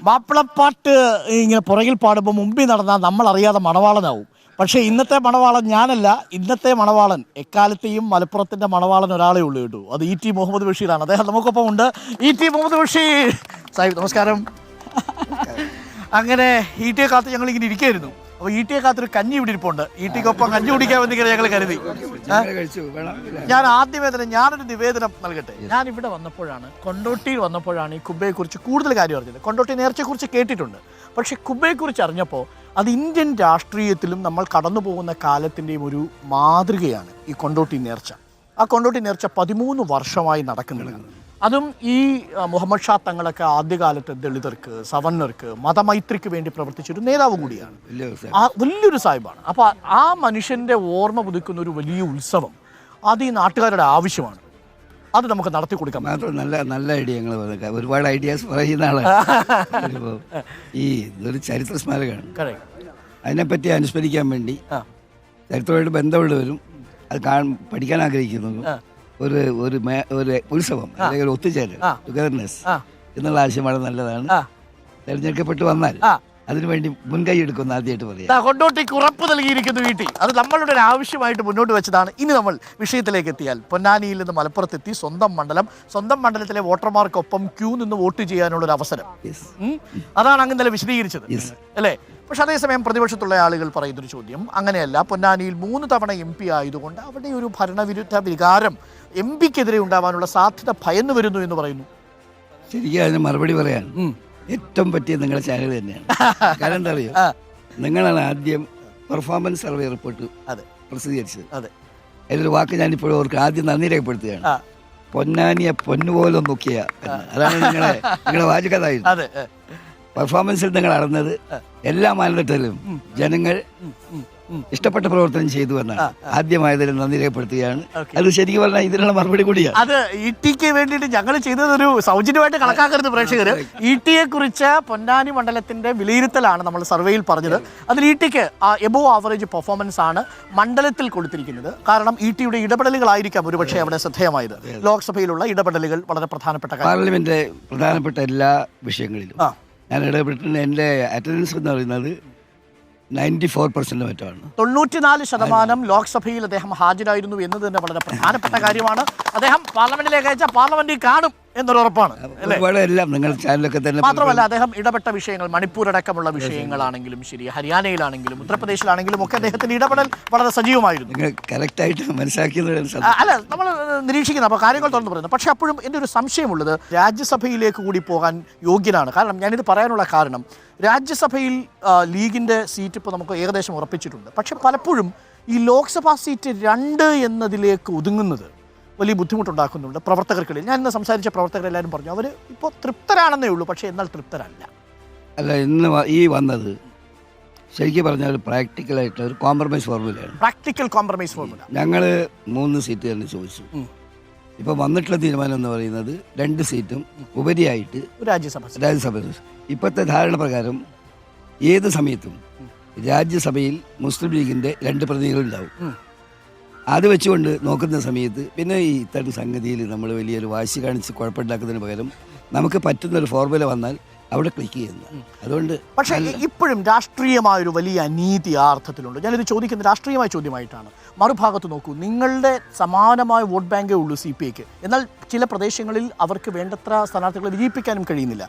മാപ്പിളപ്പാട്ട് ഇങ്ങനെ പുറകിൽ പാടുമ്പോൾ മുമ്പിൽ നടന്നാൽ നമ്മളറിയാതെ മണവാളനാവും. പക്ഷേ ഇന്നത്തെ മണവാളൻ ഞാനല്ല. ഇന്നത്തെ മണവാളൻ എക്കാലത്തെയും മലപ്പുറത്തിൻ്റെ മണവാളൻ ഒരാളേ ഉള്ളൂ കേട്ടു. അത് ഇ.ടി. മുഹമ്മദ് ബഷീറാണ്. അദ്ദേഹം നമുക്കൊപ്പം ഉണ്ട്. ഇ.ടി. മുഹമ്മദ് ബഷീർ സാഹിബ് നമസ്കാരം. അങ്ങനെ ഇ.ടിയെ കാത്ത് ഞങ്ങളിങ്ങനെ ഇരിക്കുകയായിരുന്നു. അപ്പോൾ ഇ.ടിയെ കാത്തൊരു കഞ്ഞി ഇവിടെ ഇരിപ്പുണ്ട്. ഇ.ടിക്കൊപ്പം കഞ്ഞി കുടിക്കാൻ വേണ്ടി ഞങ്ങൾ കരുതി. ഞാൻ ആദ്യമേ തന്നെ ഞാനൊരു നിവേദനം നൽകട്ടെ. ഞാൻ ഇവിടെ വന്നപ്പോഴാണ്, കൊണ്ടോട്ടിയിൽ വന്നപ്പോഴാണ് ഈ കുബ്ബയെക്കുറിച്ച് കൂടുതൽ കാര്യം അറിഞ്ഞത്. കൊണ്ടോട്ടി നേർച്ചയെക്കുറിച്ച് കേട്ടിട്ടുണ്ട്, പക്ഷേ കുബ്ബയെക്കുറിച്ച് അറിഞ്ഞപ്പോൾ അത് ഇന്ത്യൻ രാഷ്ട്രീയത്തിലും നമ്മൾ കടന്നു പോകുന്ന കാലത്തിൻ്റെയും ഒരു മാതൃകയാണ് ഈ കൊണ്ടോട്ടി നേർച്ച. ആ കൊണ്ടോട്ടി നേർച്ച 13 വർഷമായി നടക്കുന്നുണ്ട്. അതും ഈ മുഹമ്മദ് ഷാ തങ്ങളൊക്കെ ആദ്യകാലത്ത് ദളിതർക്ക്, സവർണർക്ക്, മതമൈത്രിക്ക് വേണ്ടി പ്രവർത്തിച്ചൊരു നേതാവ് കൂടിയാണ്. വലിയൊരു സാഹിബാണ്. അപ്പോൾ ആ മനുഷ്യൻ്റെ ഓർമ്മ പുതുക്കുന്ന ഒരു വലിയ ഉത്സവം അത് ഈ നാട്ടുകാരുടെ ആവശ്യമാണ്. അത് നമുക്ക് നടത്തി കൊടുക്കാം. നല്ല നല്ല ഐഡിയകൾ, ഒരുപാട് ഐഡിയാസ് പറയുന്ന ആളാണ്. ഈ ഇതൊരു ചരിത്ര സ്മാരകമാണ്. അതിനെപ്പറ്റി അനുസ്മരിക്കാൻ വേണ്ടി ചരിത്രമായിട്ട് ബന്ധമുള്ളവരും അത് പഠിക്കാൻ ആഗ്രഹിക്കുന്നതും ഒരു ഉത്സവം അല്ലെങ്കിൽ ഒരു ഒത്തുചേരൽ, ടുഗദർനെസ് എന്നുള്ള ആശയം വളരെ നല്ലതാണ്. തെരഞ്ഞെടുക്കപ്പെട്ട് വന്നാൽ അതിനുവേണ്ടി മുൻകൈ എടുക്കുന്ന ആദ്യമായിട്ട് പറയാം. കൊണ്ടോട്ടിക്ക് ഉറപ്പ് നൽകിയിരിക്കുന്നു വീട്ടിൽ. അത് നമ്മളുടെ ഒരു ആവശ്യമായിട്ട് മുന്നോട്ട് വെച്ചതാണ്. ഇനി നമ്മൾ വിഷയത്തിലേക്ക് എത്തിയാൽ, പൊന്നാനിയിൽ നിന്ന് മലപ്പുറത്തെത്തി സ്വന്തം മണ്ഡലത്തിലെ വോട്ടർമാർക്കൊപ്പം ക്യൂ നിന്ന് വോട്ട് ചെയ്യാനുള്ളൊരു അവസരം. അതാണ് അങ്ങ് ഇന്നലെ വിശദീകരിച്ചത് അല്ലേ? പക്ഷെ അതേസമയം പ്രതിപക്ഷത്തുള്ള ആളുകൾ പറയുന്നൊരു ചോദ്യം അങ്ങനെയല്ല. പൊന്നാനിയിൽ 3 തവണ MP ആയതുകൊണ്ട് അവിടെ ഒരു ഭരണവിരുദ്ധ വികാരം MP-ക്കെതിരെ ഉണ്ടാവാനുള്ള സാധ്യത ഭയന്നു വരുന്നു എന്ന് പറയുന്നു. ശരിക്കും അതിന് മറുപടി പറയാൻ ഏറ്റവും പറ്റിയ നിങ്ങളുടെ ചാനൽ തന്നെയാണ്. കാരണം എന്താ അറിയോ, നിങ്ങളാണ് ആദ്യം പെർഫോമൻസ് സർവേ റിപ്പോർട്ട് പ്രസിദ്ധീകരിച്ചത്. അതിലൊരു വാക്ക് ഞാനിപ്പോഴും അവർക്ക് ആദ്യം നന്ദി രേഖപ്പെടുത്തുകയാണ്. പൊന്നാനിയെ പൊന്നുപോലെ നോക്കിയ, അതാണ് നിങ്ങളുടെ വാചകതായിരുന്നു. പെർഫോമൻസിൽ നിങ്ങൾ അറിഞ്ഞത് എല്ലാ മാനദണ്ഡത്തിലും ജനങ്ങൾ ഇഷ്ടപ്പെട്ട പ്രവർത്തനം ചെയ്തു എന്നാണ്. ആദ്യമായതിൽ നന്ദി രേഖപ്പെടുത്തുകയാണ്. അത് ശരിക്കും പറഞ്ഞാൽ ഇതിനുള്ള മറുപടി കൂടിയാണ്. അത് ഇ.ടിക്ക് വേണ്ടിയിട്ട് ഞങ്ങൾ ചെയ്തതൊരു സൗജന്യമായിട്ട് കണക്കാക്കരുത് പ്രേക്ഷകർ. ഇ.ടിയെ കുറിച്ച് പൊന്നാനി മണ്ഡലത്തിന്റെ വിലയിരുത്തലാണ് നമ്മൾ സർവേയിൽ പറഞ്ഞത്. അതിൽ ഇ.ടിക്ക് എബോവ് ആവറേജ് പെർഫോമൻസ് ആണ് മണ്ഡലത്തിൽ കൊടുത്തിരിക്കുന്നത്. കാരണം ഇ.ടിയുടെ ഇടപെടലുകളായിരിക്കാം ഒരുപക്ഷെ അവിടെ ശ്രദ്ധേയമായത്. ലോക്സഭയിലുള്ള ഇടപെടലുകൾ വളരെ പ്രധാനപ്പെട്ട, പാർലമെന്റിലെ പ്രധാനപ്പെട്ട എല്ലാ വിഷയങ്ങളിലും ഞാൻ ഇടപെട്ടിട്ടുണ്ട്. എൻ്റെ അറ്റൻഡൻസ് എന്ന് പറയുന്നത് 94% മറ്റാണ്. 94% ലോക്സഭയിൽ അദ്ദേഹം ഹാജരായിരുന്നു എന്നത് തന്നെ വളരെ പ്രധാനപ്പെട്ട കാര്യമാണ്. അദ്ദേഹം പാർലമെന്റിലേക്ക് അയച്ചാൽ പാർലമെന്റിൽ കാണും എന്നൊരു ഉറപ്പാണ്. നിങ്ങൾ ചാനലൊക്കെ തന്നെ മാത്രമല്ല അദ്ദേഹം ഇടപെട്ട വിഷയങ്ങൾ, മണിപ്പൂർ അടക്കമുള്ള വിഷയങ്ങളാണെങ്കിലും ശരി, ഹരിയാനയിലാണെങ്കിലും ഉത്തർപ്രദേശിലാണെങ്കിലും ഒക്കെ അദ്ദേഹത്തിന്റെ ഇടപെടൽ വളരെ സജീവമായിരുന്നു. കറക്റ്റായിട്ട് മനസ്സിലാക്കിയത് അല്ല, നമ്മൾ നിരീക്ഷിക്കുന്നത് അപ്പോൾ കാര്യങ്ങൾ തുറന്നു പറയുന്നത്. പക്ഷെ അപ്പോഴും എൻ്റെ ഒരു സംശയമുള്ളത്, രാജ്യസഭയിലേക്ക് കൂടി പോകാൻ യോഗ്യനാണ്. കാരണം ഞാനിത് പറയാനുള്ള കാരണം, രാജ്യസഭയിൽ ലീഗിൻ്റെ സീറ്റ് ഇപ്പോൾ നമുക്ക് ഏകദേശം ഉറപ്പിച്ചിട്ടുണ്ട്. പക്ഷെ പലപ്പോഴും ഈ ലോക്സഭാ സീറ്റ് 2 എന്നതിലേക്ക് ഒതുങ്ങുന്നത് വലിയ ബുദ്ധിമുട്ടുണ്ടാക്കുന്നുണ്ട് പ്രവർത്തകർക്കിടയിൽ. ഞാൻ ഇന്ന് സംസാരിച്ച പ്രവർത്തകരെല്ലാവരും പറഞ്ഞു അവർ ഇപ്പോൾ തൃപ്തരാണെന്നേ ഉള്ളൂ, പക്ഷേ എന്നാൽ തൃപ്തരല്ല. അല്ല, ഇന്ന് ഈ വന്നത് ശരിക്കും പറഞ്ഞാൽ പ്രാക്ടിക്കലായിട്ടുള്ള ഒരു കോംപ്രമൈസ് ഫോർമുലയാണ്. Practical compromise formula. ഞങ്ങൾ 3 സീറ്റ് തന്നെ ചോദിച്ചു. ഇപ്പോൾ വന്നിട്ടുള്ള തീരുമാനം എന്ന് പറയുന്നത് 2 സീറ്റും ഉപരിയായിട്ട് രാജ്യസഭ. ഇപ്പോഴത്തെ ധാരണ പ്രകാരം ഏത് സമയത്തും രാജ്യസഭയിൽ മുസ്ലിം ലീഗിൻ്റെ 2 പ്രതിനിധികളുണ്ടാവും. അത് വെച്ചുകൊണ്ട് നോക്കുന്ന സമയത്ത് പിന്നെ ഈ ഇത്തരം സംഗതിയിൽ നമ്മൾ വലിയൊരു വാശി കാണിച്ച് കുഴപ്പമുണ്ടാക്കുന്നതിന് പകരം നമുക്ക് പറ്റുന്നൊരു ഫോർമുല വന്നാൽ അവിടെ ക്ലിക്ക് ചെയ്യുന്നത്. അതുകൊണ്ട് പക്ഷേ ഇപ്പോഴും രാഷ്ട്രീയമായൊരു വലിയ അനീതി ആ അർത്ഥത്തിലുണ്ട്. ഞാനിത് ചോദിക്കുന്നത് രാഷ്ട്രീയമായ ചോദ്യമായിട്ടാണ്. മറുഭാഗത്ത് നോക്കൂ, നിങ്ങളുടെ സമാനമായ വോട്ട് ബാങ്കേ ഉള്ളൂ CPIക്ക്. എന്നാൽ ചില പ്രദേശങ്ങളിൽ അവർക്ക് വേണ്ടത്ര സ്ഥാനാർത്ഥികളെ വിജയിപ്പിക്കാനും കഴിയുന്നില്ല.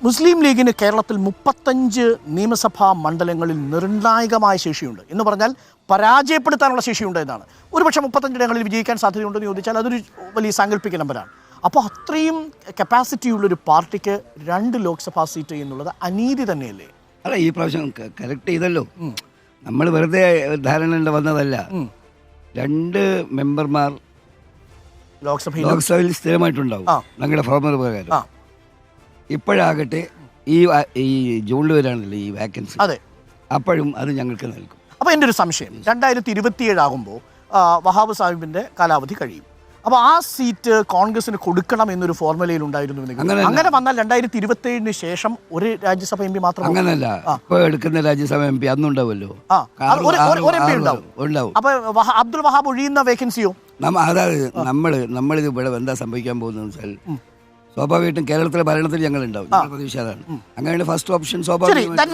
മുസ്ലിം ലീഗിന് കേരളത്തിൽ 35 നിയമസഭാ മണ്ഡലങ്ങളിൽ നിർണായകമായ ശേഷിയുണ്ട് എന്ന് പറഞ്ഞാൽ പരാജയപ്പെടുത്താനുള്ള ശേഷിയുണ്ട് എന്നാണ്. ഒരുപക്ഷെ 35 ഇടങ്ങളിൽ വിജയിക്കാൻ സാധ്യതയുണ്ടെന്ന് ചോദിച്ചാൽ അതൊരു വലിയ സാങ്കല്പിക നമ്പറാണ്. അപ്പോൾ അത്രയും കപ്പാസിറ്റിയുള്ളൊരു പാർട്ടിക്ക് 2 ലോക്സഭാ സീറ്റ് എന്നുള്ളത് അനീതി തന്നെയല്ലേ? അല്ല, ഈ പ്രാവശ്യം കറക്റ്റ് ചെയ്തല്ലോ. നമ്മൾ വെറുതെ ധാരണ വന്നതല്ല. 2 മെമ്പർമാർ ലോക്സഭയിൽ സ്ഥിരമായിട്ടുണ്ടാവും ഞങ്ങളുടെ ഫോർമുല പ്രകാരം. ഇപ്പോഴാകട്ടെ ഈ ജൂണിൽ വരാണല്ലോ ഈ വാക്കൻസി. അപ്പോഴും അത് ഞങ്ങൾക്ക് നൽകും. അപ്പോൾ എൻ്റെ ഒരു സംശയം, 2027 ആകുമ്പോൾ വഹാബ് സാഹിബിൻ്റെ കാലാവധി കഴിയും. അപ്പോൾ ആ സീറ്റ് കോൺഗ്രസിന് കൊടുക്കണം എന്നൊരു ഫോർമുലയിൽ ഉണ്ടായിരുന്നു. അങ്ങനെ വന്നാൽ 2027 ശേഷം ഒരു രാജ്യസഭ MP മാത്രം. അങ്ങനല്ല, ഇപ്പോൾ എടുക്കുന്ന രാജ്യസഭ MP അന്നുണ്ടാവുമല്ലോ. ഉണ്ടാവും. അപ്പോൾ അബ്ദുൽ വഹാബ് ഒഴിയുന്ന വേക്കൻസിയോ? അതായത് നമ്മളിത് ഇവിടെ എന്താ സംഭവിക്കാൻ പോകുന്നതെന്ന് വെച്ചാൽ, സ്വാഭാവികമായിട്ടും കേരളത്തിലെ ഭരണത്തിൽ ഞങ്ങൾ ഉണ്ടാവും. പ്രതീക്ഷ അതാണ്. അങ്ങനെയാണ് ഫസ്റ്റ് ഓപ്ഷൻ.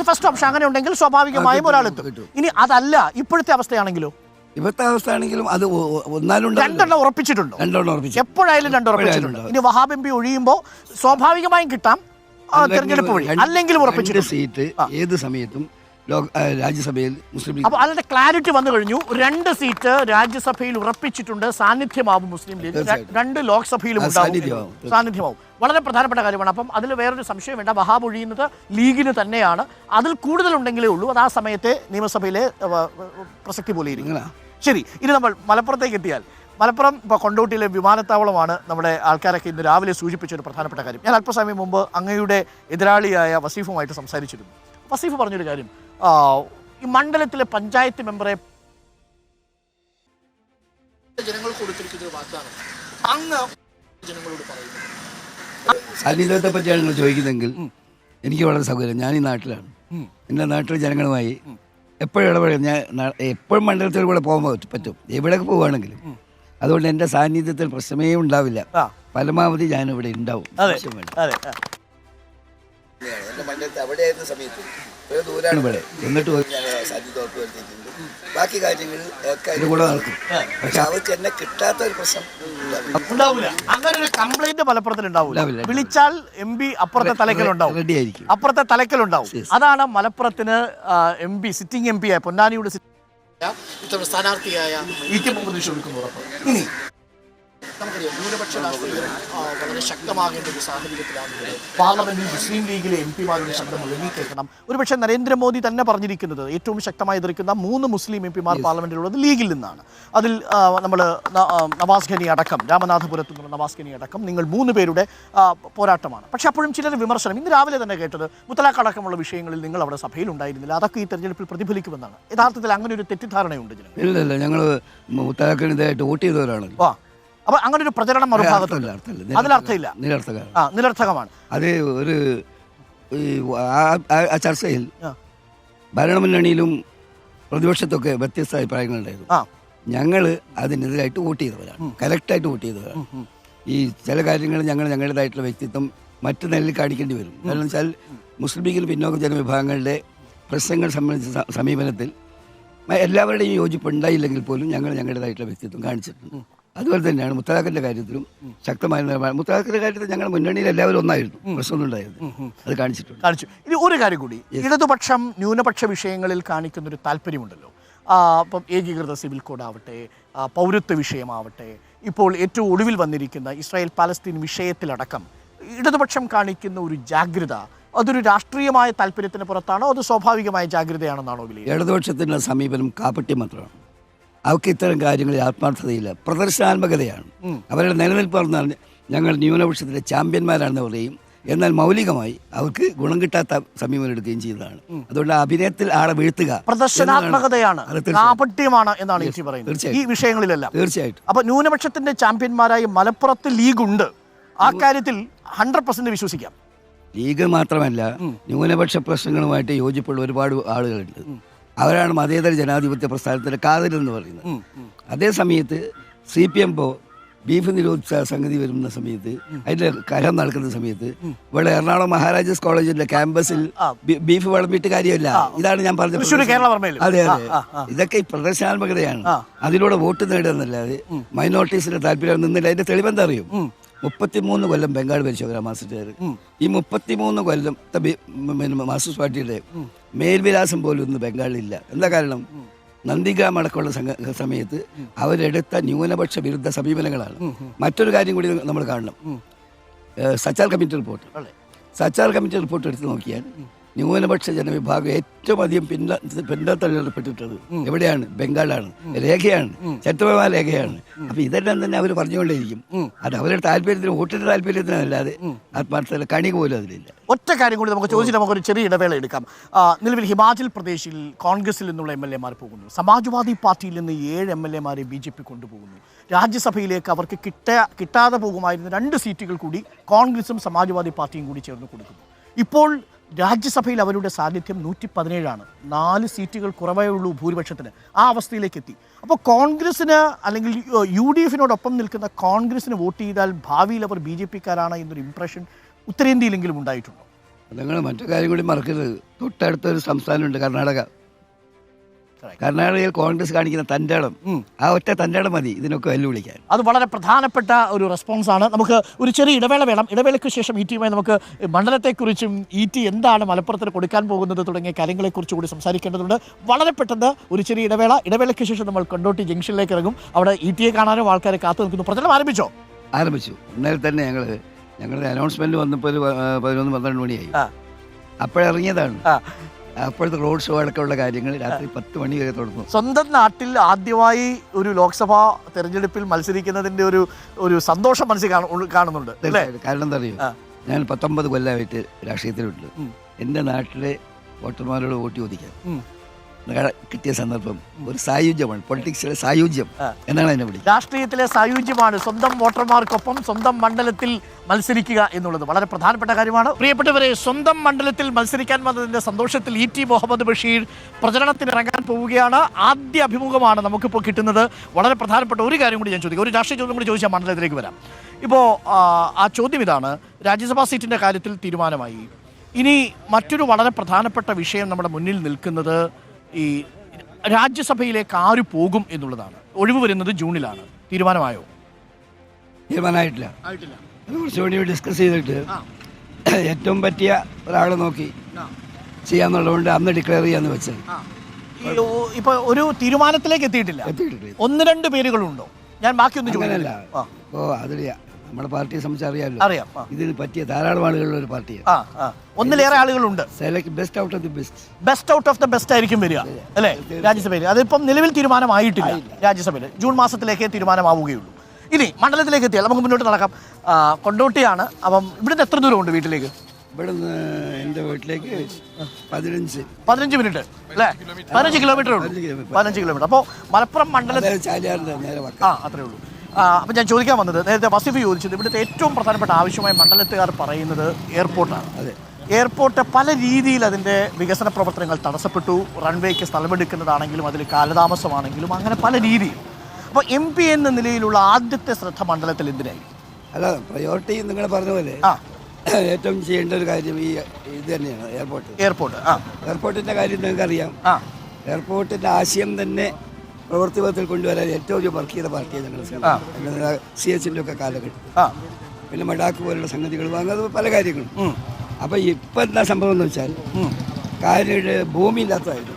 ഫസ്റ്റ് ഓപ്ഷൻ അങ്ങനെ ഉണ്ടെങ്കിൽ സ്വാഭാവികമായും ഒരാളെത്തും. ഇനി അതല്ല ഇപ്പോഴത്തെ അവസ്ഥയാണെങ്കിലോ? ഇപ്പോഴത്തെ അവസ്ഥ ആണെങ്കിലും അത് ഒന്നാലും രണ്ടെണ്ണം ഉറപ്പിച്ചിട്ടുണ്ടോ? എപ്പോഴായാലും രണ്ടെണ്ണം ഉറപ്പിച്ചിട്ടുണ്ട്. ഇനി വഹാബ് എം പി ഒഴിയുമ്പോൾ സ്വാഭാവികമായും കിട്ടാം തെരഞ്ഞെടുപ്പ് വഴി, അല്ലെങ്കിലും ഉറപ്പിച്ചിട്ടുണ്ട് സീറ്റ് ഏത് സമയത്തും രാജ്യസഭയിൽ മുസ്ലിം ലീഗ്. അപ്പോൾ അതിന്റെ ക്ലാരിറ്റി വന്നു കഴിഞ്ഞു. 2 സീറ്റ് രാജ്യസഭയിൽ ഉറപ്പിച്ചിട്ടുണ്ട്. സാന്നിധ്യമാവും മുസ്ലിം ലീഗ്. 2 ലോക്സഭയിലും സാന്നിധ്യമാവും. വളരെ പ്രധാനപ്പെട്ട കാര്യമാണ്. അപ്പം അതിൽ വേറൊരു സംശയം വേണ്ട. വഹാബ് ഒഴിയുന്നത് ലീഗിന് തന്നെയാണ്. അതിൽ കൂടുതലുണ്ടെങ്കിലേ ഉള്ളൂ അത് ആ സമയത്തെ നിയമസഭയിലെ പ്രസക്തി പോലെ ഇരിക്കും. ശരി, ഇനി നമ്മൾ മലപ്പുറത്തേക്ക് എത്തിയാൽ, മലപ്പുറം ഇപ്പോൾ കൊണ്ടോട്ടിയിലെ വിമാനത്താവളമാണ് നമ്മുടെ ആൾക്കാരൊക്കെ ഇന്ന് രാവിലെ സൂചിപ്പിച്ച ഒരു പ്രധാനപ്പെട്ട കാര്യം. ഞാൻ അല്പസമയം മുമ്പ് അങ്ങയുടെ എതിരാളിയായ വസീഫുമായിട്ട് സംസാരിച്ചിരുന്നു. വസീഫ് പറഞ്ഞൊരു കാര്യം, ഈ മണ്ഡലത്തിലെ പഞ്ചായത്ത് മെമ്പറെ ജനങ്ങൾ കൊടുത്തിരിക്കുന്ന വാഗ്ദാനം അങ്ങ് ജനങ്ങളോട് പറയുന്നു. സാന്നിധ്യത്തെ പറ്റിയാണ് നിങ്ങൾ ചോദിക്കുന്നതെങ്കിൽ എനിക്ക് വളരെ സൗകര്യം. ഞാൻ ഈ നാട്ടിലാണ്. എൻ്റെ നാട്ടിലെ ജനങ്ങളുമായി എപ്പോഴും ഇടപെടും. ഞാൻ എപ്പോഴും മണ്ഡലത്തിൽ കൂടെ പോകാൻ പറ്റും, എവിടെയൊക്കെ പോവുകയാണെങ്കിലും. അതുകൊണ്ട് എൻ്റെ സാന്നിധ്യത്തിൽ പ്രശ്നമേ ഉണ്ടാവില്ല. പരമാവധി ഞാനിവിടെ ഉണ്ടാവും. അവിടെ ആയിരുന്ന സമയത്ത് ദൂരാണ് ഇവിടെ, എന്നിട്ട് സാന്നിധ്യം ഉറപ്പ് വരുത്തിയിട്ടുണ്ട്. ബാക്കി കാര്യങ്ങൾ കൂടെ നടക്കും. പക്ഷെ അവർക്ക് എന്നെ കിട്ടാത്ത ഒരു പ്രശ്നം ഉണ്ടാവില്ല. അങ്ങനെ ഒരു കംപ്ലൈന്റ് മലപ്പുറത്തിൽ ഉണ്ടാവില്ല. വിളിച്ചാൽ MP അപ്പുറത്തെ തലക്കലുണ്ടാവും, റെഡി ആയിരിക്കും. അപ്പുറത്തെ തലക്കലുണ്ടാവും. അതാണ് മലപ്പുറത്തിന് MP സിറ്റിംഗ് MP ആയ പൊന്നാനിയുടെ സ്ഥാനാർത്ഥിയായ ഇ ടി മുഹമ്മദ് ബഷീറിന് ഉറപ്പ്. ഇനി നമുക്കറിയാം ന്യൂനപക്ഷ രാഷ്ട്രീയം വളരെ ശക്തമാകേണ്ട ഒരു സാഹചര്യത്തിലാണ് പാർലമെന്റിൽ മുസ്ലിം ലീഗിലെ MP മാരുടെ ശബ്ദം മുഴങ്ങിക്കേൾക്കണം. ഒരുപക്ഷെ നരേന്ദ്രമോദി തന്നെ പറഞ്ഞിരിക്കുന്നത് ഏറ്റവും ശക്തമായി എതിർക്കുന്ന 3 മുസ്ലിം MP പാർലമെന്റിലുള്ളത് ലീഗിൽ നിന്നാണ്. അതിൽ നമ്മൾ നവാസ് ഖനി അടക്കം, രാമനാഥപുരത്ത് നിന്നുള്ള നവാസ് ഖനി അടക്കം നിങ്ങൾ 3 പേരുടെ പോരാട്ടമാണ്. പക്ഷെ അപ്പോഴും ചിലർ വിമർശനം, ഇന്ന് രാവിലെ തന്നെ കേട്ടത് മുത്തലാഖ് അടക്കമുള്ള വിഷയങ്ങളിൽ നിങ്ങൾ അവിടെ സഭയിൽ ഉണ്ടായിരുന്നില്ല, അതൊക്കെ ഈ തെരഞ്ഞെടുപ്പിൽ പ്രതിഫലിക്കുമെന്നാണ്. യഥാർത്ഥത്തിൽ അങ്ങനെ ഒരു തെറ്റിദ്ധാരണയുണ്ട് ജനങ്ങൾ. ഇല്ല, ഞങ്ങൾ മുത്തലാഖിനെതിരായിട്ട് വോട്ട് ചെയ്തവരാണ്. അപ്പൊ അങ്ങനെ ഒരു പ്രചരണം മറുഭാഗത്തല്ല, അതിലർത്ഥമില്ല, നിരർത്ഥകമാണ്. അത് ഒരു ആ ചർച്ചയിൽ ഭരണമുന്നണിയിലും പ്രതിപക്ഷത്തൊക്കെ വ്യത്യസ്ത അഭിപ്രായങ്ങളുണ്ടായിരുന്നു. ഞങ്ങൾ അതിനെതിരായിട്ട് വോട്ട് ചെയ്തവരാണ്, കറക്റ്റായിട്ട് വോട്ട് ചെയ്തവരാണ്. ഈ ചില കാര്യങ്ങൾ ഞങ്ങളുടേതായിട്ടുള്ള വ്യക്തിത്വം മറ്റു നിലയിൽ കാണിക്കേണ്ടി വരും. കാരണം വെച്ചാൽ മുസ്ലിം ലീഗിൽ പിന്നോക്ക ജനവിഭാഗങ്ങളുടെ പ്രശ്നങ്ങൾ സംബന്ധിച്ച സമീപനത്തിൽ എല്ലാവരുടെയും യോജിപ്പ് ഉണ്ടായില്ലെങ്കിൽ പോലും ഞങ്ങളുടേതായിട്ടുള്ള വ്യക്തിത്വം കാണിച്ചിട്ടുണ്ട്. അതുപോലെ തന്നെയാണ് മുത്തലാഖിന്റെ കാര്യത്തിലും ശക്തമായ നിലപാട്. മുത്തലാഖിന്റെ കാര്യത്തിൽ ഞങ്ങൾ മുന്നണിയിൽ എല്ലാവരും ഒന്നായിരുന്നു, പ്രശ്നമൊന്നും ഉണ്ടായിരുന്നു. അത് കാണിച്ചു. ഇനി ഒരു കാര്യം കൂടി, ഇടതുപക്ഷം ന്യൂനപക്ഷ വിഷയങ്ങളിൽ കാണിക്കുന്നൊരു താല്പര്യമുണ്ടല്ലോ. അപ്പം ഏകീകൃത സിവിൽ കോഡ് ആവട്ടെ, പൗരത്വ വിഷയമാവട്ടെ, ഇപ്പോൾ ഏറ്റവും ഒടുവിൽ വന്നിരിക്കുന്ന ഇസ്രായേൽ പാലസ്തീൻ വിഷയത്തിലടക്കം ഇടതുപക്ഷം കാണിക്കുന്ന ഒരു ജാഗ്രത, അതൊരു രാഷ്ട്രീയമായ താല്പര്യത്തിന് പുറത്താണോ അത് സ്വാഭാവികമായ ജാഗ്രതയാണെന്നാണോ വിലയിരുത്തുന്നത്? ഇടതുപക്ഷത്തിൻ്റെ സമീപനം കാപ്പട്യം മാത്രമാണ്. അവർക്ക് ഇത്തരം കാര്യങ്ങളിൽ ആത്മാർത്ഥതയില്ല, പ്രദർശനാത്മകതയാണ്. അവരുടെ നിലനിൽപ്പ് പറഞ്ഞാൽ ഞങ്ങൾ ന്യൂനപക്ഷത്തിലെ ചാമ്പ്യന്മാരാണെന്ന് പറയും, എന്നാൽ മൗലികമായി അവർക്ക് ഗുണം കിട്ടാത്ത സമീപനം എടുക്കുകയും ചെയ്തതാണ്. അതുകൊണ്ട് അഭിനയത്തിൽ ആളെ വീഴ്ത്തുക പ്രദർശനാത്മകതയാണ്, കാപട്യമാണ് എന്നാണ് എനിക്ക് പറയുന്നത് ഈ വിഷയങ്ങളിലെല്ലാം. തീർച്ചയായിട്ടും. അപ്പൊ ന്യൂനപക്ഷത്തിന്റെ ചാമ്പ്യന്മാരായി മലപ്പുറത്ത് ലീഗുണ്ട്, ആ കാര്യത്തിൽ 100% വിശ്വസിക്കാം. ലീഗ് മാത്രമല്ല, ന്യൂനപക്ഷ പ്രശ്നങ്ങളുമായിട്ട് യോജിപ്പുള്ള ഒരുപാട് ആളുകളുണ്ട്. അവരാണ് മതേതര ജനാധിപത്യ പ്രസ്ഥാനത്തിൻ്റെ കാതലെന്ന് പറയുന്നത്. അതേ സമയത്ത് CPM ബീഫ് നിരോധിച്ച സംഗതി വരുന്ന സമയത്ത്, അതിൻ്റെ കലഹം നടക്കുന്ന സമയത്ത് ഇവിടെ എറണാകുളം മഹാരാജാസ് കോളേജിന്റെ ക്യാമ്പസിൽ ബീഫ് വിളമ്പിയിട്ട് കാര്യമില്ല. ഇതാണ് ഞാൻ പറഞ്ഞത്. അതെ, ഇതൊക്കെ പ്രദർശനാത്മകതയാണ്. അതിലൂടെ വോട്ട് നേടുന്നല്ലാതെ മൈനോറിറ്റീസിന്റെ താല്പര്യം നിന്നില്ല. അതിന്റെ തെളിവെന്താ അറിയും? 33 കൊല്ലം ബംഗാൾ ഭരിച്ചവരാ മാർക്സിസ്റ്റുകാർ. ഈ 33 കൊല്ലം മാർക്സിസ്റ്റ് പാർട്ടിയുടെ മേൽവിലാസം പോലും ഇന്ന് ബംഗാളിലില്ല. എന്താ കാരണം? നന്ദിഗ്രാം അടക്കമുള്ള സമയത്ത് അവരെടുത്ത ന്യൂനപക്ഷ വിരുദ്ധ സമീപനങ്ങളാണ്. മറ്റൊരു കാര്യം കൂടി നമ്മൾ കാണണം. സച്ചാർ കമ്മിറ്റി റിപ്പോർട്ട് എടുത്ത് നോക്കിയാൽ ന്യൂനപക്ഷ ജനവിഭാഗം ഏറ്റവും അധികം പിന്തള്ളപ്പെട്ടിട്ടുള്ളത് എവിടെയാണ്? ബംഗാളാണ്. രേഖയാണ്, ചരിത്രപരമായ രേഖയാണ്. അപ്പൊ ഇതെല്ലാം തന്നെ അവർ പറഞ്ഞുകൊണ്ടേയിരിക്കും. അത് അവരുടെ താല്പര്യത്തിന്, വോട്ടിന്റെ താല്പര്യത്തിനല്ലാതെ ആത്മാർത്ഥത കണി പോലും അതിലില്ല. ഒറ്റ കാര്യം കൂടി നമുക്ക് ചോദിച്ചിട്ട് നമുക്കൊരു ചെറിയ ഇടവേള എടുക്കാം. നിലവിൽ ഹിമാചൽ പ്രദേശിൽ കോൺഗ്രസിൽ നിന്നുള്ള MLA മാർ പോകുന്നു, സമാജ്വാദി പാർട്ടിയിൽ നിന്ന് 7 MLA മാരെ BJP കൊണ്ടുപോകുന്നു. രാജ്യസഭയിലേക്ക് അവർക്ക് കിട്ടാതെ പോകുമായിരുന്ന 2 സീറ്റുകൾ കൂടി കോൺഗ്രസും സമാജ്വാദി പാർട്ടിയും കൂടി ചേർന്ന് കൊടുക്കുന്നു. ഇപ്പോൾ രാജ്യസഭയിൽ അവരുടെ സാന്നിധ്യം 117 4 സീറ്റുകൾ കുറവേ ഉള്ളൂ ഭൂരിപക്ഷത്തിന്. ആ അവസ്ഥയിലേക്ക് എത്തി. അപ്പോൾ കോൺഗ്രസിന് അല്ലെങ്കിൽ UDF-നോടൊപ്പം നിൽക്കുന്ന കോൺഗ്രസിന് വോട്ട് ചെയ്താൽ ഭാവിയിൽ അവർ BJP-ക്കാരാണ് എന്നൊരു ഇംപ്രഷൻ ഉത്തരേന്ത്യയിലെങ്കിലും ഉണ്ടായിട്ടുണ്ടോ? നിങ്ങൾ മറ്റു കാര്യം കൂടി മറക്കരുത്. തൊട്ടടുത്തൊരു സംസ്ഥാനമുണ്ട്, കർണാടക. കർണാടകയിൽ കോൺഗ്രസ് കാണിക്കുന്ന തൻ്റെടം, ആ ഒറ്റ തൻ്റെടം മതി ഇതിനൊക്കെ വെല്ലുവിളിക്കാൻ. അത് വളരെ പ്രധാനപ്പെട്ട ഒരു റെസ്പോൺസാണ്. നമുക്ക് ഒരു ചെറിയ ഇടവേള വേണം. ഇടവേളയ്ക്ക് ശേഷം ET-യുമായി നമുക്ക് മണ്ഡലത്തെക്കുറിച്ചും ET എന്താണ് മലപ്പുറത്തിന് കൊടുക്കാൻ പോകുന്നത് തുടങ്ങിയ കാര്യങ്ങളെക്കുറിച്ച് കൂടി സംസാരിക്കേണ്ടതുണ്ട്. വളരെ പെട്ടെന്ന് ഒരു ചെറിയ ഇടവേള. ഇടവേളയ്ക്ക് ശേഷം നമ്മൾ കൊണ്ടോട്ടി ജംഗ്ഷനിലേക്ക് ഇറങ്ങും. അവിടെ ET-യെ കാണാനും ആൾക്കാരെ കാത്തു നിൽക്കുന്നു. പ്രചരണം ആരംഭിച്ചു. ഇന്നലെ തന്നെ ഞങ്ങളുടെ അനൗൺസ്മെന്റ് വന്നപ്പോൾ ഒരു 11-12 മണിയായി. അപ്പോഴിറങ്ങിയതാണ്. അപ്പോഴത്തെ റോഡ് ഷോ അടക്കമുള്ള കാര്യങ്ങൾ രാത്രി 10 മണി വരെ തുടങ്ങും. സ്വന്തം നാട്ടിൽ ആദ്യമായി ഒരു ലോക്സഭാ തെരഞ്ഞെടുപ്പിൽ മത്സരിക്കുന്നതിന്റെ ഒരു സന്തോഷം മനസ്സിൽ കാണുന്നുണ്ട്. കാരണം എന്താ അറിയോ, ഞാൻ 19 കൊല്ലമായിട്ട് രാഷ്ട്രീയത്തിലുണ്ട്. എൻ്റെ നാട്ടിലെ വോട്ടർമാരോട് വോട്ട് ചോദിക്കാൻ കിട്ടിയ സന്ദർഭം ഒരു സായുജ്യമാണ്. പൊളിറ്റിക്സിലെ സായുജ്യം എന്നാണ് എന്നെ വിളിക്കുന്നത്. രാഷ്ട്രീയത്തിലെ സായുജ്യമാണ് സ്വന്തം വോട്ടർമാർക്കൊപ്പം സ്വന്തം മണ്ഡലത്തിൽ മത്സരിക്കുക എന്നുള്ളത് വളരെ പ്രധാനപ്പെട്ട കാര്യമാണ്. പ്രിയപ്പെട്ടവരെ, സ്വന്തം മണ്ഡലത്തിൽ മത്സരിക്കാൻ വന്നതിന്റെ സന്തോഷത്തിൽ ET മുഹമ്മദ് ബഷീർ പ്രചരണത്തിന് ഇറങ്ങാൻ പോവുകയാണ്. ആദ്യ അഭിമുഖമാണ് നമുക്കിപ്പോൾ കിട്ടുന്നത്. വളരെ പ്രധാനപ്പെട്ട ഒരു കാര്യം കൂടി ഞാൻ ചോദിക്കാം, ഒരു രാഷ്ട്രീയ ചോദ്യം കൂടി ചോദിച്ചാൽ മണ്ഡലത്തിലേക്ക് വരാം. ഇപ്പോൾ ആ ചോദ്യം ഇതാണ്: രാജ്യസഭാ സീറ്റിന്റെ കാര്യത്തിൽ തീരുമാനമായി. ഇനി മറ്റൊരു വളരെ പ്രധാനപ്പെട്ട വിഷയം നമ്മുടെ മുന്നിൽ നിൽക്കുന്നത് ഈ രാജ്യസഭയിലേക്ക് ആര് പോകും എന്നുള്ളതാണ്. ഒഴിവ് വരുന്നത് ജൂണിലാണ്. തീരുമാനമായോ? തീരുമാനമായിട്ടില്ല. കുറച്ചുകൂടി ഡിസ്കസ് ചെയ്തിട്ട് ഏറ്റവും പറ്റിയ ഒരാളെ നോക്കി ചെയ്യാന്നുള്ളതുകൊണ്ട് അന്ന് ഡിക്ലെയർ ചെയ്യാന്ന് വെച്ചത്. ഇപ്പൊ ഒരു തീരുമാനത്തിലേക്ക് എത്തിയിട്ടില്ല. 1-2 പേരുകളുണ്ടോ? ഞാൻ ബാക്കിയൊന്നും ചോദിക്കില്ല. അതില്ല, നമ്മുടെ പാർട്ടിയെ സംബന്ധിച്ച് അറിയാം. ഇതിന് പറ്റിയ ധാരാളം ആളുകളുള്ള ഒരു പാർട്ടിയാണ്. ഒന്നിലേറെ ആളുകളുണ്ട്. Best out of the best ആയിരിക്കും വരിക അല്ലേ രാജ്യസഭയിൽ? അതിപ്പം നിലവിൽ തീരുമാനമായിട്ടില്ല. രാജ്യസഭയിൽ ജൂൺ മാസത്തിലേക്ക് തീരുമാനമാവുകയുള്ളൂ. ഇനി മണ്ഡലത്തിലേക്ക് എത്തിയാൽ നമുക്ക് മുന്നോട്ട് നടക്കാം. കൊണ്ടോട്ടിയാണ്. അപ്പം ഇവിടുന്ന് എത്ര ദൂരമുണ്ട് വീട്ടിലേക്ക്? ഇവിടുന്ന് എൻ്റെ വീട്ടിലേക്ക് 15 മിനിറ്റ് അല്ലേ? 15 കിലോമീറ്റർ ഉള്ളൂ. 15 കിലോമീറ്റർ. അപ്പോൾ മലപ്പുറം മണ്ഡലത്തിൽ അത്രേ ഉള്ളൂ. അപ്പം ഞാൻ ചോദിക്കാൻ വന്നത്, നേരത്തെ വസീഫ് ചോദിച്ചത്, ഇവിടുത്തെ ഏറ്റവും പ്രധാനപ്പെട്ട ആവശ്യമായി മണ്ഡലത്തുകാർ പറയുന്നത് എയർപോർട്ടാണ്. എയർപോർട്ട് പല രീതിയിൽ അതിൻ്റെ വികസന പ്രവർത്തനങ്ങൾ തടസ്സപ്പെട്ടു. റൺവേക്ക് സ്ഥലമെടുക്കുന്നതാണെങ്കിലും അതിൽ കാലതാമസമാണെങ്കിലും അങ്ങനെ പല രീതിയിൽ. അപ്പോൾ MP എന്ന നിലയിലുള്ള ആദ്യത്തെ ശ്രദ്ധ മണ്ഡലത്തിൽ എന്തിനായി? അല്ല, പ്രയോറിറ്റി നിങ്ങൾ പറഞ്ഞ പോലെ ഏറ്റവും ചെയ്യേണ്ട ഒരു കാര്യം ഇത് തന്നെയാണ് എയർപോർട്ടിൻ്റെ കാര്യം നിങ്ങൾക്കറിയാം. എയർപോർട്ടിൻ്റെ ആശയം തന്നെ പ്രവൃത്തിപഥത്തിൽ കൊണ്ടുവരാൻ ഏറ്റവും വർക്ക് ചെയ്ത പാർട്ടിയാണ് ഞങ്ങൾ. CH-ൻ്റെ ഒക്കെ കാലഘട്ടം, പിന്നെ മഡാക്ക് പോലുള്ള സംഗതികൾ വാങ്ങുന്നത് പല കാര്യങ്ങളും. അപ്പൊ ഇപ്പൊ എന്താ സംഭവം എന്ന് വെച്ചാൽ കാര്യം ഭൂമി ഇല്ലാത്തതായിരുന്നു.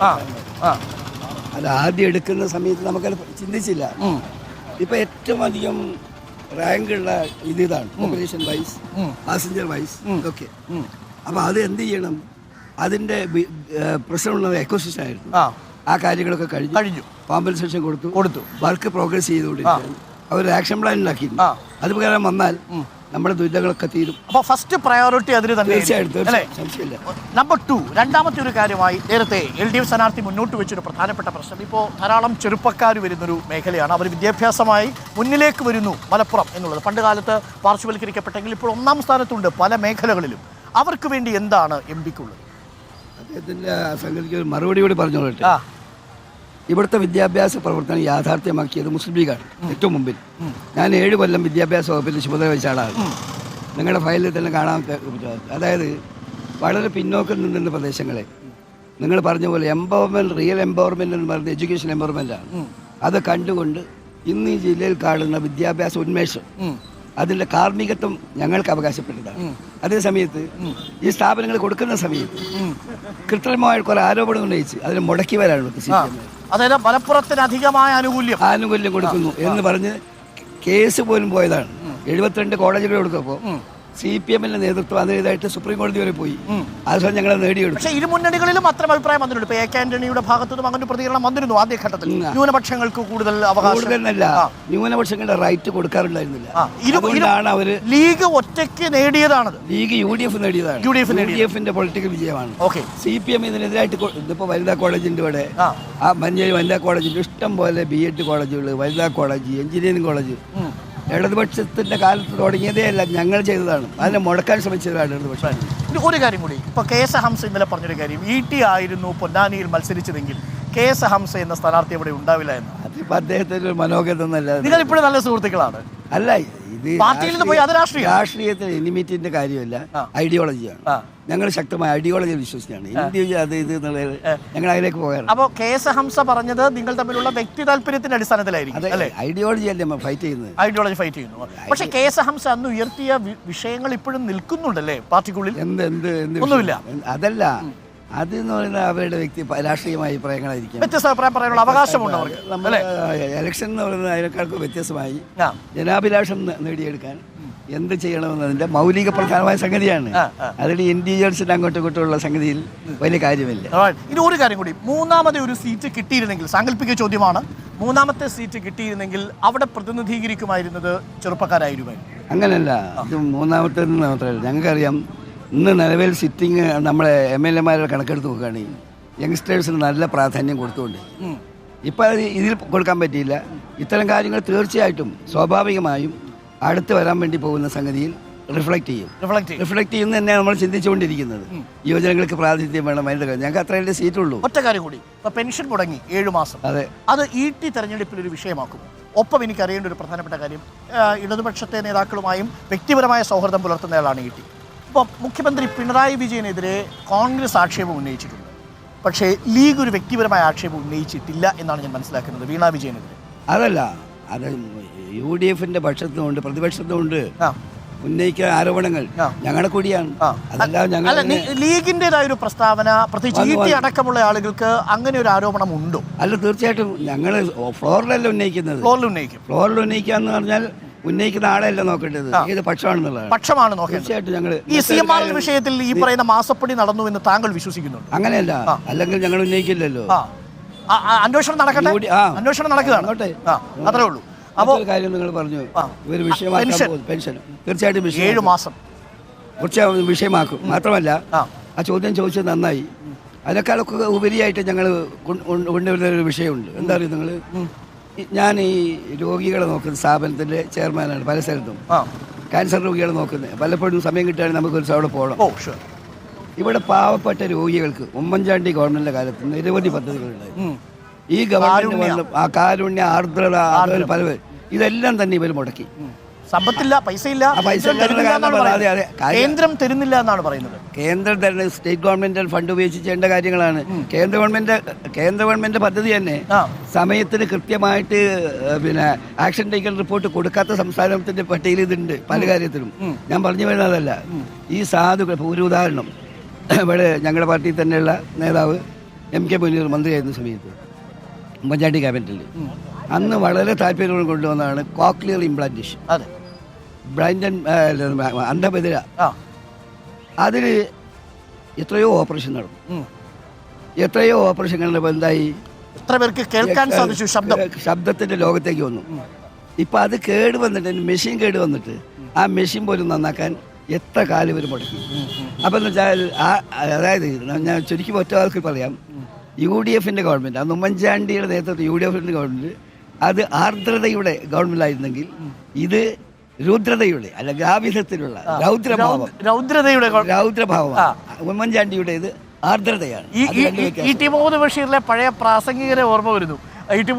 അത് ആദ്യം എടുക്കുന്ന സമയത്ത് നമുക്കത് ചിന്തിച്ചില്ല. ഇപ്പൊ ഏറ്റവും അധികം റാങ്കുള്ള ഇതാണ് പോപ്പുലേഷൻ വൈസ്, പാസഞ്ചർ വൈസ് ഇതൊക്കെ. അപ്പൊ അത് എന്ത് ചെയ്യണം, അതിന്റെ പ്രശ്നമുള്ളത് എക്കോസിസ്റ്റം ആയിരുന്നു. ആ കാര്യങ്ങളൊക്കെ കഴിഞ്ഞു. കോമ്പൻസേഷൻ കൊടുത്തു. വർക്ക് പ്രോഗ്രസ് ചെയ്തുകൊണ്ടിരിക്കുകയാണ്. അവർ ആക്ഷൻ പ്ലാൻ ഉണ്ടാക്കി. അത് പ്രകാരം വന്നാൽ നമ്മുടെ ദുരിതങ്ങളൊക്കെ തീരും. അപ്പോൾ ഫസ്റ്റ് പ്രയോറിറ്റി അതിന് തന്നെ. തീർച്ചയായിട്ടും. നമ്പർ 2, രണ്ടാമത്തെ ഒരു കാര്യമായി നേരത്തെ LDF സ്ഥാനാർത്ഥി മുന്നോട്ട് വെച്ചൊരു പ്രധാനപ്പെട്ട പ്രശ്നം, ഇപ്പോൾ ധാരാളം ചെറുപ്പക്കാർ വരുന്നൊരു മേഖലയാണ്. അവർ വിദ്യാഭ്യാസമായി മുന്നിലേക്ക് വരുന്നു മലപ്പുറം എന്നുള്ളത്. പണ്ട് കാലത്ത് പാർശ്വവൽക്കരിക്കപ്പെട്ടെങ്കിൽ ഇപ്പോൾ 1-ാം സ്ഥാനത്തുണ്ട് പല മേഖലകളിലും. അവർക്ക് വേണ്ടി എന്താണ് MP-ക്കുള്ളത്? അദ്ദേഹത്തിൻ്റെ സംഗതിക്ക് ഒരു മറുപടി കൂടി പറഞ്ഞോളട്ടെ. ഇവിടുത്തെ വിദ്യാഭ്യാസ പ്രവർത്തനം യാഥാർത്ഥ്യമാക്കിയത് മുസ്ലിം ലീഗാണ് ഏറ്റവും മുമ്പിൽ. ഞാൻ 7 കൊല്ലം വിദ്യാഭ്യാസ വകുപ്പിൽ ചുമതല വഹിച്ച ആളാണ്. നിങ്ങളുടെ ഫയലിൽ തന്നെ കാണാൻ. അതായത് വളരെ പിന്നോക്കം നിന്ന പ്രദേശങ്ങളെ നിങ്ങൾ പറഞ്ഞ പോലെ എംപവർമെൻറ്റ്, റിയൽ എംപവർമെൻറ്റ് എന്ന് പറയുന്നത് എഡ്യൂക്കേഷൻ എംപവർമെൻറ്റാണ്. അത് കണ്ടുകൊണ്ട് ഇന്ന് ഈ ജില്ലയിൽ കാണുന്ന വിദ്യാഭ്യാസ ഉന്മേഷം, അതിൻ്റെ കാർമ്മികത്വം ഞങ്ങൾക്ക് അവകാശപ്പെട്ടതാണ്. അതേ സമയത്ത് ഈ സ്ഥാപനങ്ങൾ കൊടുക്കുന്ന സമയത്ത് കൃത്രിമമായ കുറെ ആരോപണം ഉന്നയിച്ച് അതിനെ മുടക്കി വരാനുള്ളത്. അതായത് മലപ്പുറത്തിന് അധികമായ ആനുകൂല്യം കൊടുക്കുന്നു എന്ന് പറഞ്ഞ് കേസ് പോലും പോയതാണ്. 72 കോളേജുകൾ കൊടുത്തപ്പോൾ CPM-ന്റെ നേതൃത്വം അതിനായിട്ട് സുപ്രീം കോടതി വരെ പോയി. അവസാനം ഞങ്ങൾ നേടിയെടുത്തു. പക്ഷേ ഇരു മുന്നണികളിലും അത്രയും അഭിപ്രായം വന്നിട്ടുണ്ട്. ഇപ്പോൾ AK ആന്റണിയുടെ ഭാഗത്തുനിന്നും അങ്ങനെ പ്രതികരണം വന്നിരുന്നു ആദ്യഘട്ടത്തിൽ. ന്യൂനപക്ഷങ്ങൾക്ക് കൂടുതൽ കൂടുതലല്ല, ന്യൂനപക്ഷങ്ങളുടെ റൈറ്റ് കൊടുക്കാറുണ്ടായിരുന്നില്ല. അതുകൊണ്ടാണ് അവര് ലീഗ് ഒറ്റയ്ക്ക് നേടിയതാണ്. ലീഗ് UDF നേടിയതാണ്. UDF-ന്റെ പൊളിറ്റിക്കൽ വിജയമാണ്. CPM ഇതിനെതിരായിട്ട് ഇതിപ്പോൾ വനിതാ കോളേജിന്റെ ഇവിടെ, ആ മഞ്ചേരി വനിതാ കോളേജിന്റെ ഇഷ്ടം പോലെ BEd കോളേജുകൾ, വനിതാ കോളേജ്, എഞ്ചിനീയറിംഗ് കോളേജ് ഇടതുപക്ഷത്തിന്റെ കാലത്ത് തുടങ്ങിയതേ അല്ല, ഞങ്ങൾ ചെയ്തതാണ്. അതിനെ മുടക്കാൻ ശ്രമിച്ചതാണ് ഇടതുപക്ഷം. ഇനി ഒരു കാര്യം കൂടി, ഇപ്പോൾ KS ഹംസ ഇന്നലെ പറഞ്ഞൊരു കാര്യം, ET ആയിരുന്നു പൊന്നാനിയിൽ മത്സരിച്ചതെങ്കിൽ KS ഹംസ എന്ന സ്ഥാനാർത്ഥി അവിടെ ഉണ്ടാവില്ല എന്ന്. അതിപ്പോൾ അദ്ദേഹത്തിന്റെ ഒരു മനോഗതം എന്നല്ല. നിങ്ങൾ ഇപ്പോഴും നല്ല സുഹൃത്തുക്കളാണ്. അല്ല, ഇത് പാർട്ടിയിൽ നിന്ന് പോയി അത് രാഷ്ട്രീയം. രാഷ്ട്രീയത്തിൽ എനിമിറ്റിന്റെ കാര്യമല്ല, ഐഡിയോളജിയാണ്. ഞങ്ങൾ ശക്തമായ ഐഡിയോളജിയിൽ വിശ്വസിക്കുകയാണ്. ഇന്ത്യ അത് ഇത് എന്നുള്ളത് ഞങ്ങൾ അതിലേക്ക് പോകാറ്. അപ്പോൾ KS ഹംസ പറഞ്ഞത് നിങ്ങൾ തമ്മിലുള്ള വ്യക്തി താല്പര്യത്തിന്റെ അടിസ്ഥാനത്തിലായിരിക്കും അല്ലേ? ഐഡിയോളജി അല്ലേ നമ്മൾ ഫൈറ്റ് ചെയ്യുന്നത്. ഐഡിയോളജി ഫൈറ്റ് ചെയ്യുന്നു. പക്ഷേ KS ഹംസ അന്ന് ഉയർത്തിയ വിഷയങ്ങൾ ഇപ്പോഴും നിൽക്കുന്നുണ്ടല്ലേ പാർട്ടിക്കുള്ളിൽ? ഒന്നുമില്ല. അതല്ല, അത് എന്ന് പറയുന്നത് അവരുടെ വ്യക്തി രാഷ്ട്രീയമായ അഭിപ്രായങ്ങളായിരിക്കും. വ്യത്യസ്ത അഭിപ്രായം പറയാനുള്ള അവകാശമുണ്ട് അവർക്ക്. നമ്മൾ ഇലക്ഷൻ എന്ന് പറയുന്നത് അതിനേക്കാൾക്ക് വ്യത്യസ്തമായി ജനാഭിലാഷം നേടിയെടുക്കാൻ എന്ത് ചെയ്യണമെന്നതിന്റെ മൗലിക പ്രധാനമായ സംഗതിയാണ്. അതിൽ ഇൻഡിവിജ്വൽസിന് അങ്ങോട്ടും ഇങ്ങോട്ടുള്ള സംഗതിയിൽ വലിയ കാര്യമില്ല. ഇനി ഒരു കാര്യം കൂടി, മൂന്നാമത്തെ ഒരു സീറ്റ് കിട്ടിയിരുന്നെങ്കിൽ, സാങ്കല്പിക ചോദ്യമാണ്, മൂന്നാമത്തെ സീറ്റ് കിട്ടിയിരുന്നെങ്കിൽ അവിടെ പ്രതിനിധീകരിക്കുമായിരുന്നത് ചെറുപ്പക്കാരായിരുന്നു. അങ്ങനെയല്ല, ഇത് മൂന്നാമത്തെ മാത്രമല്ല. ഞങ്ങൾക്കറിയാം, ഇന്ന് നിലവിൽ സിറ്റിംഗ് നമ്മളെ MLA-മാരുടെ കണക്കെടുത്ത് നോക്കുകയാണെങ്കിൽ യങ്സ്റ്റേഴ്സിന് നല്ല പ്രാധാന്യം കൊടുത്തുകൊണ്ട് ഇപ്പം അത് ഇതിൽ കൊടുക്കാൻ പറ്റിയില്ല. ഇത്തരം കാര്യങ്ങൾ തീർച്ചയായിട്ടും സ്വാഭാവികമായും അടുത്ത് വരാൻ വേണ്ടി പോകുന്ന സംഗതിയിൽ റിഫ്ലക്റ്റ് ചെയ്യുന്ന തന്നെ നമ്മൾ ചിന്തിച്ചുകൊണ്ടിരിക്കുന്നത്. യുവജനങ്ങൾക്ക് പ്രാതിനിധ്യം വേണം, അതിൻ്റെ കാര്യം ഞങ്ങൾക്ക് അത്രയല്ലേ സീറ്റുള്ളൂ. ഒറ്റ കാര്യം കൂടി, ഇപ്പോൾ പെൻഷൻ മുടങ്ങി 7 മാസം. അതെ, അത് ET തെരഞ്ഞെടുപ്പിൽ ഒരു വിഷയമാക്കും. ഒപ്പം എനിക്കറിയേണ്ട ഒരു പ്രധാനപ്പെട്ട കാര്യം, ഇടതുപക്ഷത്തെ നേതാക്കളുമായും വ്യക്തിപരമായ സൗഹൃദം പുലർത്തുന്നയാളാണ് ET. ഇപ്പോൾ മുഖ്യമന്ത്രി പിണറായി വിജയനെതിരെ കോൺഗ്രസ് ആക്ഷേപം ഉന്നയിച്ചിട്ടുണ്ട്. പക്ഷേ ലീഗ് ഒരു വ്യക്തിപരമായ ആക്ഷേപം ഉന്നയിച്ചിട്ടില്ല എന്നാണ് ഞാൻ മനസ്സിലാക്കുന്നത് വീണ വിജയനെതിരെ. അതല്ല, അത് UDF-ന്റെ പക്ഷത്തുമുണ്ട് പ്രതിപക്ഷത്തുമുണ്ട് ഉന്നയിക്കുന്ന ആരോപണങ്ങൾ ഞങ്ങളുടെ കൂടിയാണ്. ലീഗിൻ്റെതായ ഒരു പ്രസ്താവന, പ്രത്യേകിച്ച് ET അടക്കമുള്ള ആളുകൾക്ക് അങ്ങനെ ഒരു ആരോപണം ഉണ്ടോ? അല്ല, തീർച്ചയായിട്ടും ഞങ്ങൾ ഫ്ലോറിലല്ല ഉന്നയിക്കുന്നത്. ഫ്ലോറിൽ ഉന്നയിക്കുക എന്ന് പറഞ്ഞാൽ ഉന്നയിക്കുന്ന ആളെയല്ല നോക്കേണ്ടത്, ഏത് പക്ഷമാണ് നോക്കേണ്ടത്. തീർച്ചയായിട്ടും ഞങ്ങൾ ഈ CMR വിഷയത്തിൽ ഈ പറയുന്ന മാസപ്പടി നടന്നു എന്ന് താങ്കൾ വിശ്വസിക്കുന്നുണ്ട്? അങ്ങനെയല്ല, അല്ലെങ്കിൽ ഞങ്ങൾ ഉന്നയിക്കില്ലല്ലോ. അന്വേഷണം നടക്കട്ടെ, അന്വേഷണം നടക്കുകയാണ്, അത്രേ ഉള്ളൂ. അപ്പോൾ കാര്യം നിങ്ങൾ പറഞ്ഞു, ഒരു വിഷയമാക്കാൻ പെൻഷൻ തീർച്ചയായിട്ടും 7 മാസം വിഷയമാക്കും. മാത്രമല്ല, ആ ചോദ്യം ചോദിച്ചത് നന്നായി. അതിനേക്കാളൊക്കെ ഉപരിയായിട്ട് ഞങ്ങൾ കൊണ്ടുവരുന്ന ഒരു വിഷയമുണ്ട്. എന്താ പറയുക, നിങ്ങൾ ഞാൻ ഈ രോഗികളെ നോക്കുന്ന സ്ഥാപനത്തിൻ്റെ ചെയർമാനാണ്. പല സ്ഥലത്തും ക്യാൻസർ രോഗികളെ നോക്കുന്നത്. പലപ്പോഴും സമയം കിട്ടുകയാണെങ്കിൽ നമുക്കൊരു അവിടെ പോകണം. ഇവിടെ പാവപ്പെട്ട രോഗികൾക്ക് ഉമ്മൻചാണ്ടി ഗവൺമെന്റിന്റെ കാലത്ത് നിരവധി പദ്ധതികളുണ്ടായി. ഈ ഗവൺമെന്റ് കാരുണ്യ, ആർദ്രത, പല ഇതെല്ലാം തന്നെ ഇവർ മുടക്കി. സമ്പത്തില്ല, പൈസയില്ല, കേന്ദ്രം തരുന്നില്ല എന്നാണ് പറയുന്നത്. കേന്ദ്രം തരുന്ന സ്റ്റേറ്റ് ഗവൺമെന്റ് ഫണ്ട് ഉപയോഗിച്ച് ചെയ്യേണ്ട കാര്യങ്ങളാണ്. കേന്ദ്ര ഗവൺമെന്റ് പദ്ധതി തന്നെ സമയത്തിന് കൃത്യമായിട്ട് ആക്ഷൻ ടേക്കൺ റിപ്പോർട്ട് കൊടുക്കാത്ത സംസ്ഥാനത്തിന്റെ പട്ടികയിൽ ഇതുണ്ട് പല കാര്യത്തിലും. ഞാൻ പറഞ്ഞു വരുന്നതല്ല. ഈ സാധുക്കൾ, ഒരു ഉദാഹരണം, ഇവിടെ ഞങ്ങളുടെ പാർട്ടിയിൽ തന്നെയുള്ള നേതാവ് MK മുനീർ മന്ത്രിയായിരുന്ന സമയത്ത് ഉമ്മൻചാണ്ടി ക്യാബിനറ്റിൽ അന്ന് വളരെ താല്പര്യം കൊണ്ടുവന്നതാണ് കോക്ലിയർ ഇംപ്ലാന്റേഷൻ. ബ്ലൈൻഡ് അന്ധബധിര. അതിൽ എത്രയോ ഓപ്പറേഷൻ നടന്നു. എത്രയോ ഓപ്പറേഷൻ കണ്ടപ്പോൾ എന്തായി, എത്ര പേർക്ക് കേൾക്കാൻ സാധിച്ചു, ശബ്ദത്തിന്റെ ലോകത്തേക്ക് വന്നു. ഇപ്പം അത് കേട് വന്നിട്ട്, മെഷീൻ കേട് വന്നിട്ട് ആ മെഷീൻ പോലും നന്നാക്കാൻ എത്ര കാലം ഇവർ മുടക്കി. അപ്പം എന്ന് വെച്ചാൽ അതായത് ഞാൻ ചുരുക്കി ഒറ്റ വാക്കിൽ പറയാം, UDF-ന്റെ ഗവൺമെൻറ്, അന്ന് ഉമ്മൻചാണ്ടിയുടെ നേതൃത്വത്തിൽ UDF-ന്റെ ഗവൺമെൻറ് അത് ആർദ്രതയുടെ ഗവൺമെൻറ്റായിരുന്നെങ്കിൽ ഇത് രൗദ്രതയുടെ അല്ല ഗാഭിധത്തിലുള്ള രൗദ്രഭാവമാണ്. ഉമ്മൻചാണ്ടിയുടെ ഇത് ആർദ്രതയാണ്. ഈ മുഹമ്മദ് ബഷീറിലെ പഴയ പ്രാസംഗികരെ ഓർമ്മ വരുന്നു.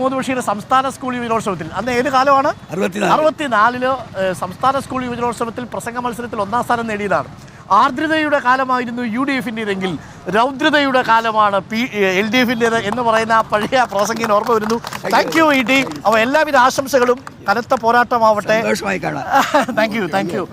മുഹമ്മദ് ബഷീർ സംസ്ഥാന സ്കൂൾ യുവജനോത്സവത്തിൽ, അന്ന് ഏത് കാലമാണ്, 64 സംസ്ഥാന സ്കൂൾ യുവജനോത്സവത്തിൽ പ്രസംഗ മത്സരത്തിൽ 1ാം സ്ഥാനം നേടിയതാണ്. ആർദ്രതയുടെ കാലമായിരുന്നു UDF-ൻ്റെതെങ്കിൽ രൗദ്രതയുടെ കാലമാണ് LDF-ൻ്റേത് എന്ന് പറയുന്ന പഴയ പ്രാസംഗികന് ഓർമ്മ വരുന്നു. Thank you ET. അപ്പോൾ എല്ലാവിധ ആശംസകളും, കനത്ത പോരാട്ടമാവട്ടെ. സന്തോഷമായി കാണാം. Thank you.